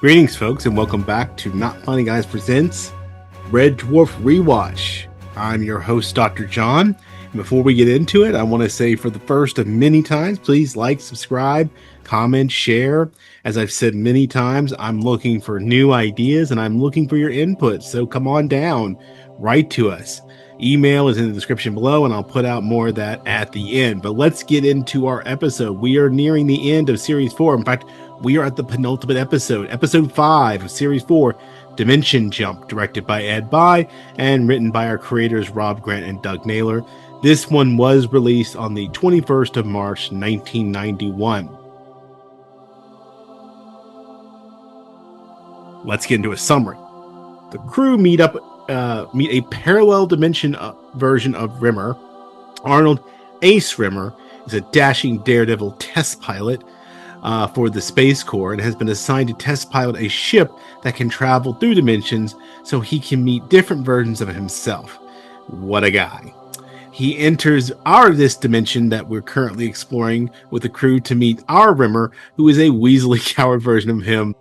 Greetings, folks, and welcome back to Not Funny Guys Presents Red Dwarf Rewatch. I'm your host, Dr. John. And before we get into it, I want to say for the first of many times, please like, subscribe, comment, share. As I've said many times, I'm looking for new ideas and I'm looking for your input. So come on down, write to us. Email is in the description below, and I'll put out more of that at the end. But let's get into our episode. We are nearing the end of Series 4. In fact, we are at the penultimate episode, Episode 5 of Series 4, Dimension Jump, directed by Ed Bye and written by our creators Rob Grant and Doug Naylor. This one was released on the 21st of March, 1991. Let's get into a summary. The crew meet a parallel dimension version of Rimmer. Arnold Ace Rimmer is a dashing daredevil test pilot for the Space Corps and has been assigned to test pilot a ship that can travel through dimensions so he can meet different versions of himself. What a guy. He enters this dimension that we're currently exploring with the crew to meet our Rimmer, who is a weaselly coward version of him.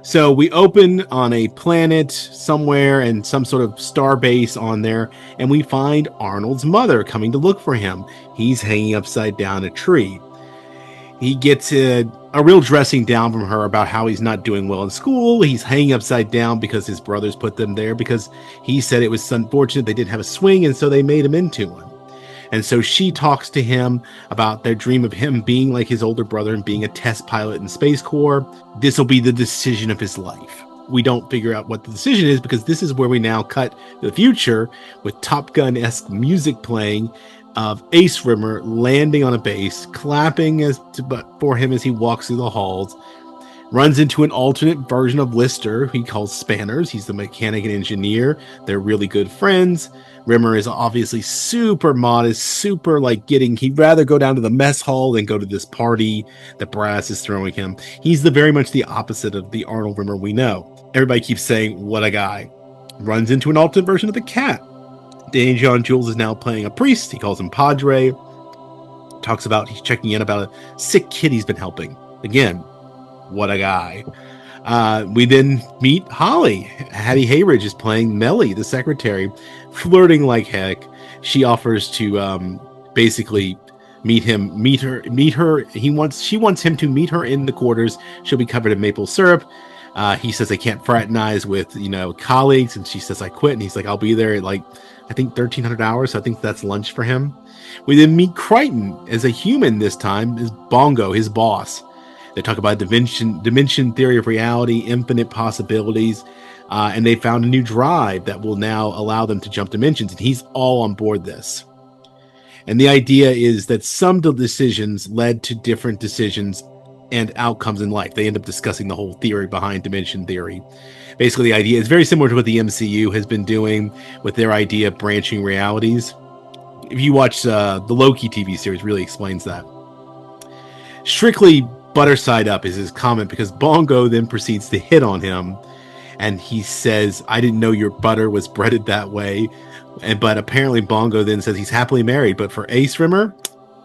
So we open on a planet somewhere and some sort of star base on there, and we find Arnold's mother coming to look for him. He's hanging upside down a tree. He gets a real dressing down from her about how he's not doing well in school. He's hanging upside down because his brothers put them there because he said it was unfortunate they didn't have a swing, and so they made him into one. And so she talks to him about their dream of him being like his older brother and being a test pilot in Space Corps. This will be the decision of his life. We don't figure out what the decision is because this is where we now cut to the future with Top Gun-esque music playing of Ace Rimmer landing on a base, clapping for him as he walks through the halls. Runs into an alternate version of Lister, he calls Spanners. He's the mechanic and engineer. They're really good friends. Rimmer is obviously super modest, super he'd rather go down to the mess hall than go to this party that Brass is throwing him. He's very much the opposite of the Arnold Rimmer we know. Everybody keeps saying, what a guy. Runs into an alternate version of the Cat. John-Jules is now playing a priest. He calls him Padre. Talks about he's checking in about a sick kid he's been helping. Again, what a guy. We then meet Holly. Hattie Hayridge is playing Melly, the secretary, flirting like heck. She offers to basically meet her. She wants him to meet her in the quarters. She'll be covered in maple syrup. He says they can't fraternize with colleagues, and she says I quit. And he's like, I'll be there at I think 1300 hours. So I think that's lunch for him. We then meet Crichton as a human this time, as Bongo, his boss. They talk about dimension theory of reality, infinite possibilities, and they found a new drive that will now allow them to jump dimensions, and he's all on board this. And the idea is that some decisions led to different decisions and outcomes in life. They end up discussing the whole theory behind dimension theory. Basically, the idea is very similar to what the MCU has been doing with their idea of branching realities. If you watch the Loki TV series, really explains that. Strictly butter side up is his comment because Bongo then proceeds to hit on him, and he says, I didn't know your butter was breaded that way. But apparently Bongo then says he's happily married, but for Ace Rimmer,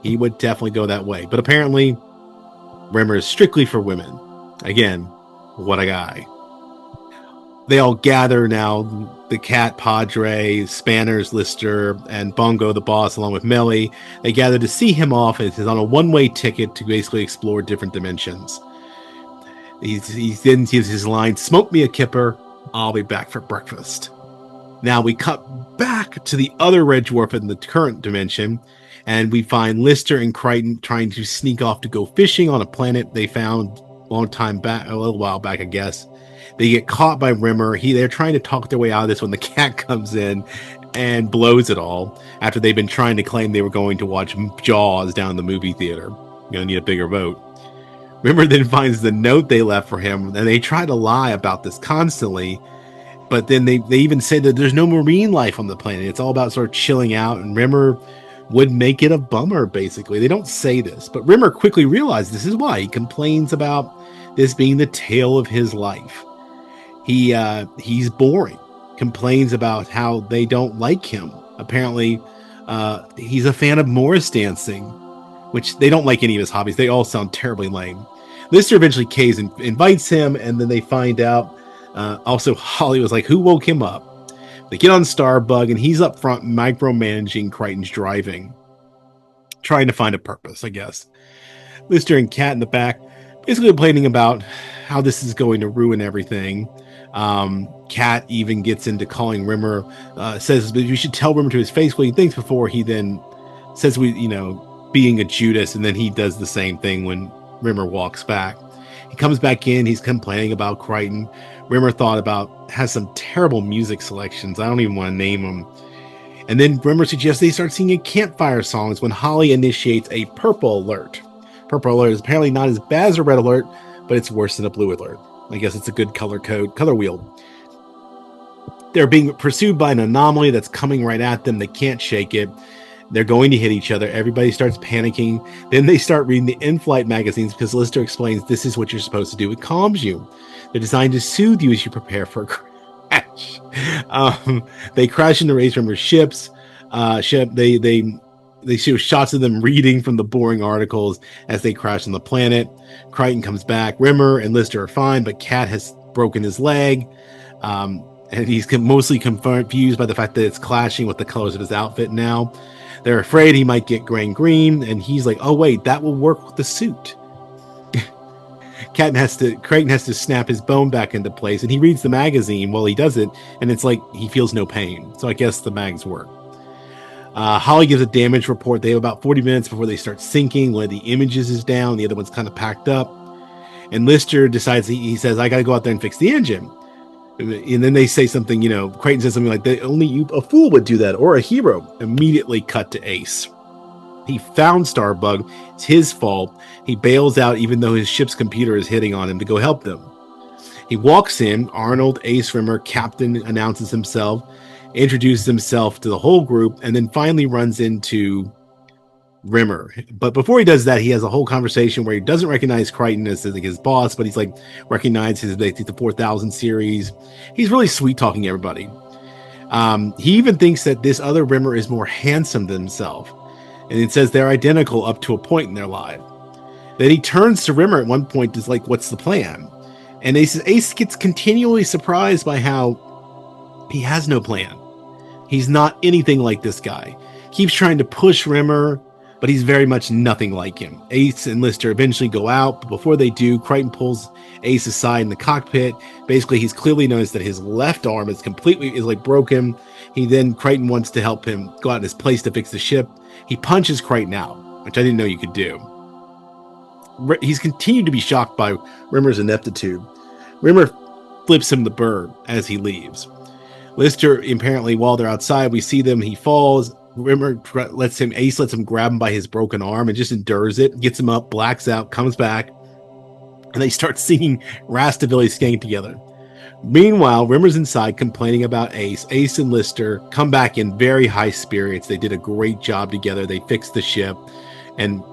he would definitely go that way. But apparently Rimmer is strictly for women. Again, what a guy. They all gather now, the Cat, Padre, Spanners, Lister, and Bongo, the boss, along with Melly. They gather to see him off as he's on a one-way ticket to basically explore different dimensions. He then gives his line, smoke me a kipper, I'll be back for breakfast. Now we cut back to the other Red Dwarf in the current dimension, and we find Lister and Crichton trying to sneak off to go fishing on a planet they found a little while back, I guess. They get caught by Rimmer. They're trying to talk their way out of this when the Cat comes in and blows it all after they've been trying to claim they were going to watch Jaws down in the movie theater. You're going to need a bigger boat. Rimmer then finds the note they left for him, and they try to lie about this constantly, but then they even say that there's no marine life on the planet. It's all about sort of chilling out, and Rimmer would make it a bummer, basically. They don't say this, but Rimmer quickly realized this is why. He complains about this being the tale of his life. He's boring, complains about how they don't like him. Apparently, He's a fan of Morris dancing, which they don't like any of his hobbies. They all sound terribly lame. Lister eventually caves and invites him, and then they find out. Also, Holly was like, who woke him up? They get on Starbug, and he's up front micromanaging Crichton's driving, trying to find a purpose, I guess. Lister and Kat in the back, basically complaining about how this is going to ruin everything. Kat even gets into calling Rimmer, says that you should tell Rimmer to his face what he thinks before he then says being a Judas, and then he does the same thing when Rimmer walks back. He comes back in, he's complaining about Crichton. Rimmer has some terrible music selections. I don't even want to name them. And then Rimmer suggests they start singing campfire songs when Holly initiates a purple alert. Purple alert is apparently not as bad as a red alert, but it's worse than a blue alert. I guess it's a good color wheel. They're being pursued by an anomaly that's coming right at them. They can't shake it. They're going to hit each other. Everybody starts panicking. Then they start reading the in-flight magazines because Lister explains this is what you're supposed to do. It calms you. They're designed to soothe you as you prepare for a crash. They crash into Race Rimmer's ship. They show shots of them reading from the boring articles as they crash on the planet. Crichton comes back. Rimmer and Lister are fine, but Kat has broken his leg. And he's mostly confused by the fact that it's clashing with the colors of his outfit now. They're afraid he might get green, and he's like, oh, wait, that will work with the suit. Crichton has to snap his bone back into place, and he reads the magazine while he does it, and it's like he feels no pain. So I guess the mags work. Holly gives a damage report. They have about 40 minutes before they start sinking. One of the images is down, the other one's kind of packed up. And Lister decides, he says, I got to go out there and fix the engine. And then they say something, Crichton says something like that. Only a fool would do that, or a hero. Immediately cut to Ace. He found Starbug. It's his fault. He bails out even though his ship's computer is hitting on him to go help them. He walks in. Arnold, Ace Rimmer, Captain announces himself, introduces himself to the whole group, and then finally runs into Rimmer. But before he does that, he has a whole conversation where he doesn't recognize Crichton as his boss, but he's like recognizes the 4000 series. He's really sweet talking to everybody. He even thinks that this other Rimmer is more handsome than himself, and it says they're identical up to a point in their life. Then he turns to Rimmer at one point, is like, what's the plan? And Ace gets continually surprised by how he has no plan. He's not anything like this guy. Keeps trying to push Rimmer, but he's very much nothing like him. Ace and Lister eventually go out, but before they do, Crichton pulls Ace aside in the cockpit. Basically, he's clearly noticed that his left arm is broken. Crichton wants to help him go out in his place to fix the ship. He punches Crichton out, which I didn't know you could do. He's continued to be shocked by Rimmer's ineptitude. Rimmer flips him the bird as he leaves. Lister, apparently, while they're outside, we see them. He falls. Ace lets him grab him by his broken arm and just endures it, gets him up, blacks out, comes back, and they start singing Rastavilli Skank together. Meanwhile, Rimmer's inside complaining about Ace. Ace and Lister come back in very high spirits. They did a great job together. They fixed the ship, and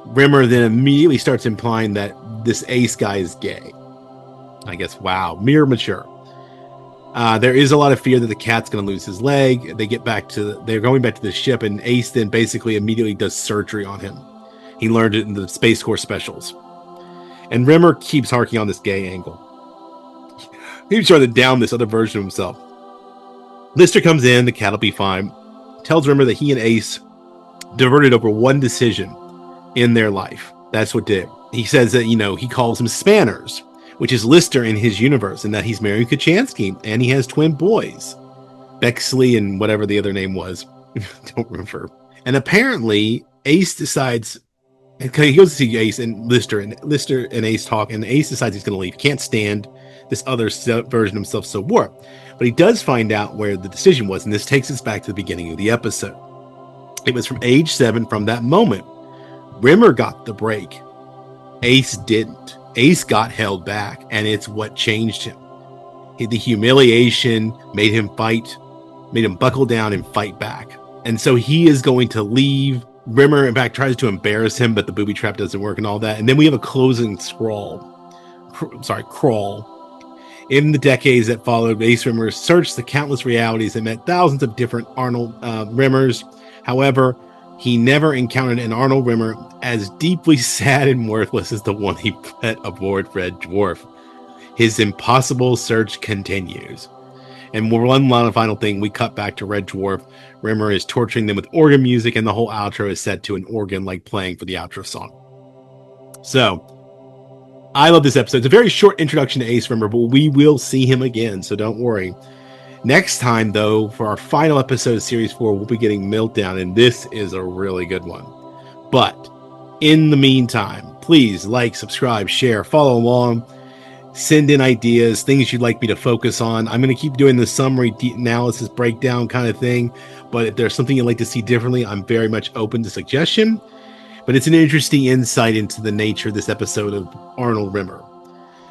Rimmer then immediately starts implying that this Ace guy is gay. I guess, wow, mere mature. There is a lot of fear that the cat's going to lose his leg. They're going back to the ship, and Ace then basically immediately does surgery on him. He learned it in the Space Corps specials. And Rimmer keeps harking on this gay angle. He's trying to down this other version of himself. Lister comes in, the cat'll be fine. Tells Rimmer that he and Ace diverted over one decision in their life. That's what did. He says that, he calls them Spanners, which is Lister in his universe, and that he's married Kachansky, and he has twin boys, Bexley and whatever the other name was. Don't remember. And apparently, Ace decides, he goes to see Ace and Lister and Ace talk, and Ace decides he's going to leave. Can't stand this other version of himself so warped. But he does find out where the decision was, and this takes us back to the beginning of the episode. It was from age 7. From that moment, Rimmer got the break. Ace didn't. Ace got held back, and it's what changed him. The humiliation made him buckle down and fight back. And so he is going to leave. Rimmer, in fact, tries to embarrass him, but the booby trap doesn't work and all that. And then we have a closing crawl. In the decades that followed, Ace Rimmer searched the countless realities and met thousands of different Arnold Rimmers. However, he never encountered an Arnold Rimmer as deeply sad and worthless as the one he met aboard Red Dwarf. His impossible search continues. And one final thing, we cut back to Red Dwarf. Rimmer is torturing them with organ music, and the whole outro is set to an organ like playing for the outro song. So, I love this episode. It's a very short introduction to Ace Rimmer, but we will see him again, so don't worry. Next time, though, for our final episode of Series 4, we'll be getting Meltdown, and this is a really good one. But in the meantime, please like, subscribe, share, follow along, send in ideas, things you'd like me to focus on. I'm going to keep doing the summary, deep analysis, breakdown kind of thing, but if there's something you'd like to see differently, I'm very much open to suggestion. But it's an interesting insight into the nature of this episode of Arnold Rimmer.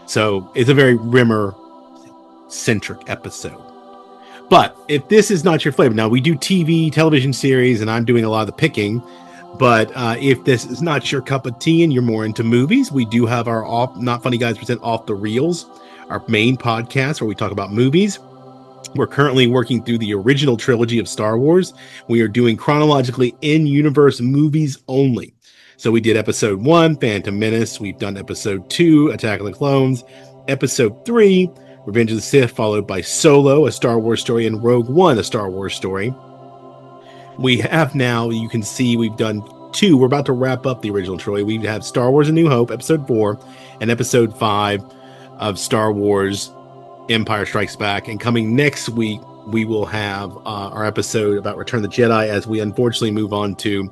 So it's a very Rimmer-centric episode. But if this is not your flavor, now we do TV, television series, and I'm doing a lot of the picking. But if this is not your cup of tea and you're more into movies, we do have our Not Funny Guys present Off the Reels, our main podcast where we talk about movies. We're currently working through the original trilogy of Star Wars. We are doing chronologically in-universe movies only. So we did episode 1, Phantom Menace. We've done episode 2, Attack of the Clones. Episode 3, Revenge of the Sith, followed by Solo, a Star Wars story, and Rogue One, a Star Wars story. We have now, you can see we've done 2. We're about to wrap up the original trilogy. We have Star Wars A New Hope, episode 4, and episode 5 of Star Wars Empire Strikes Back. And coming next week, we will have our episode about Return of the Jedi as we unfortunately move on to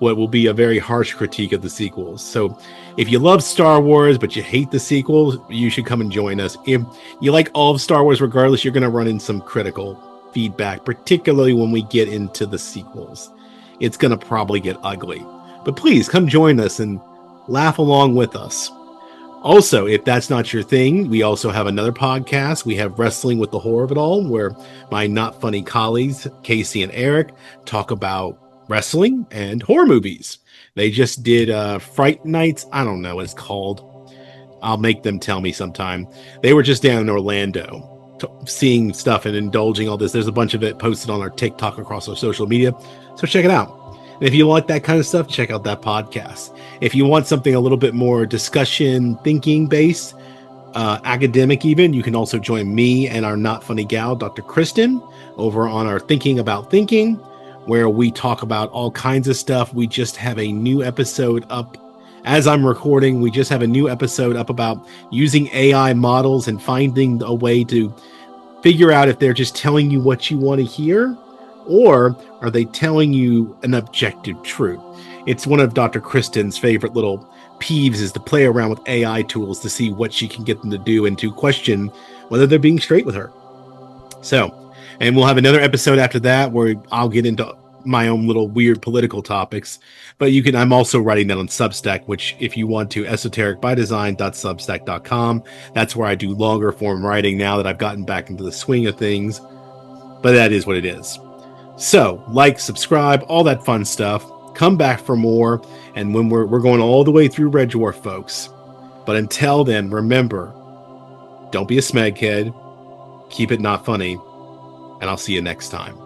what will be a very harsh critique of the sequels. So if you love Star Wars, but you hate the sequels, you should come and join us. If you like all of Star Wars, regardless, you're going to run in some critical feedback, particularly when we get into the sequels. It's going to probably get ugly. But please come join us and laugh along with us. Also, if that's not your thing, we also have another podcast. We have Wrestling with the Horror of It All, where my not funny colleagues, Casey and Eric, talk about wrestling and horror movies. They just did Fright Nights. I don't know what it's called. I'll make them tell me sometime. They were just down in Orlando seeing stuff and indulging all this. There's a bunch of it posted on our TikTok across our social media. So check it out. And if you like that kind of stuff, check out that podcast. If you want something a little bit more discussion, thinking based, academic even, you can also join me and our not funny gal, Dr. Kristen, over on our Thinking About Thinking, where we talk about all kinds of stuff. We just have a new episode up. As I'm recording, we just have a new episode up about using AI models and finding a way to figure out if they're just telling you what you want to hear, or are they telling you an objective truth? It's one of Dr. Kristen's favorite little peeves is to play around with AI tools to see what she can get them to do and to question whether they're being straight with her. So, and we'll have another episode after that where I'll get into my own little weird political topics. But you can, I'm also writing that on Substack, which if you want to, esotericbydesign.substack.com. That's where I do longer form writing now that I've gotten back into the swing of things. But that is what it is. So, like, subscribe, all that fun stuff. Come back for more. And when we're going all the way through Red Dwarf, folks. But until then, remember, don't be a smeghead. Keep it not funny. And I'll see you next time.